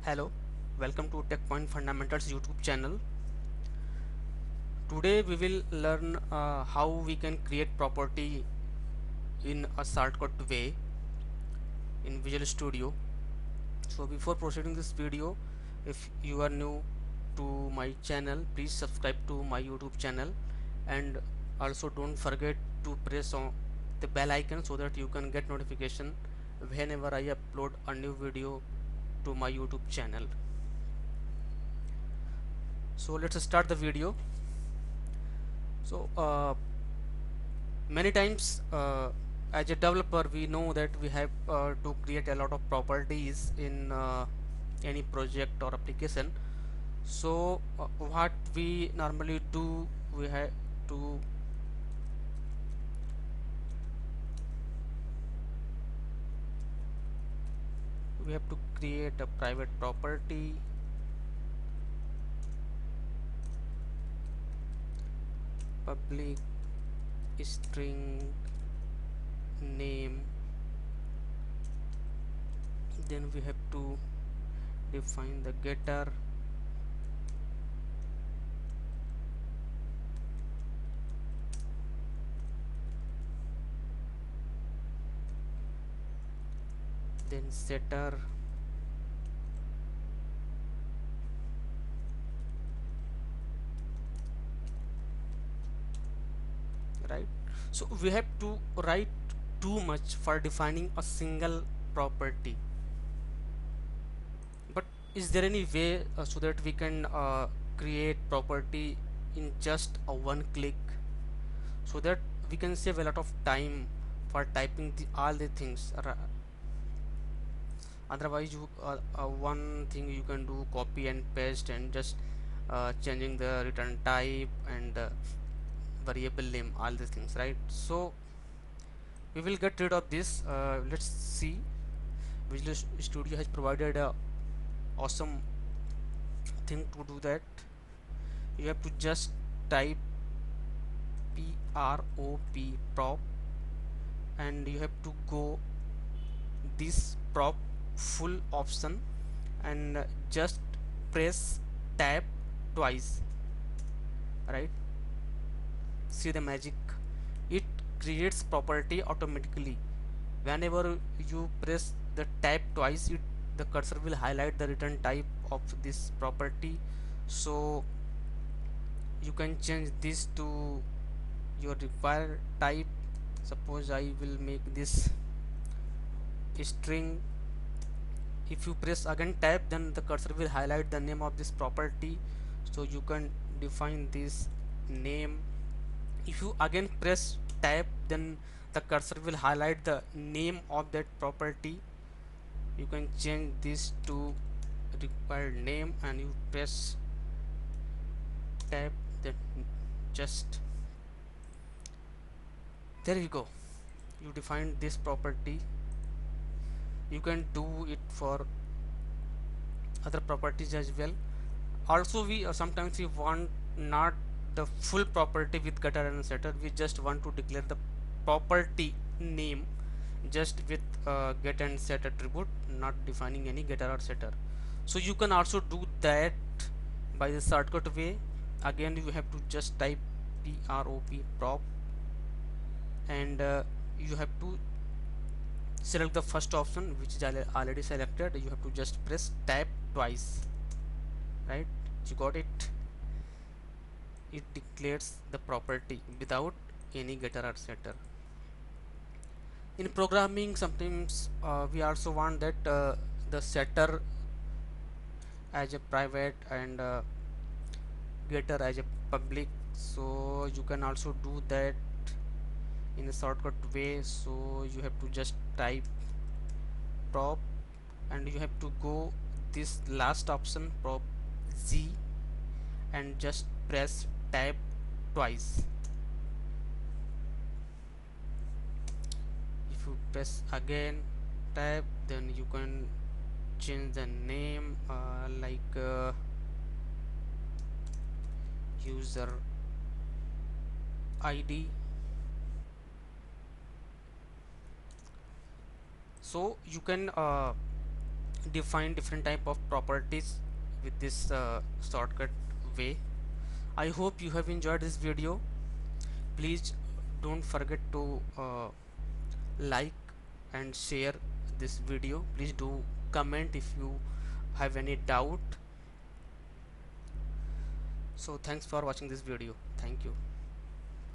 Hello, welcome to TechPoint Fundamentals YouTube channel. Today we will learn how we can create property in a shortcut way in Visual Studio. So before proceeding this video, if you are new to my channel, please subscribe to my YouTube channel and also don't forget to press on the bell icon so that you can get notification whenever I upload a new video to my YouTube channel. So let's start the video. So many times as a developer we know that we have to create a lot of properties in any project or application. So what we normally do, we have to create a private property, public string name, then we have to define the getter, then setter, right? So we have to write too much for defining a single property, but is there any way so that we can create property in just a one click, so that we can save a lot of time for typing all the things. Otherwise you one thing you can do, copy and paste and just changing the return type and variable name, all these things, right? So we will get rid of this. Let's see. Visual Studio has provided a awesome thing to do that. You have to just type prop and you have to go this prop full option and just press tab twice, right? See the magic, it creates property automatically. Whenever you press the tab twice, the cursor will highlight the return type of this property. So you can change this to your required type. Suppose I will make this string. If you press again tab, then the cursor will highlight the name of this property, so you can define this name. If you again press tab, then the cursor will highlight the name of that property. You can change this to required name and you press tab, then just there you go, you define this property. You can do it for other properties as well. Also we sometimes we want not the full property with getter and setter, we just want to declare the property name just with get and set attribute, not defining any getter or setter. So you can also do that by the shortcut way. Again you have to just type prop and you have to select the first option which is already selected. You have to just press tab twice, right? You got it. It declares the property without any getter or setter. In programming sometimes we also want that the setter as a private and getter as a public, so you can also do that in a shortcut way. So you have to just type prop and you have to go this last option prop Z and just press tab twice. If you press again tab, then you can change the name like user ID. So you can define different type of properties with this shortcut way. I hope you have enjoyed this video. Please don't forget to like and share this video. Please do comment if you have any doubt. So thanks for watching this video. Thank you.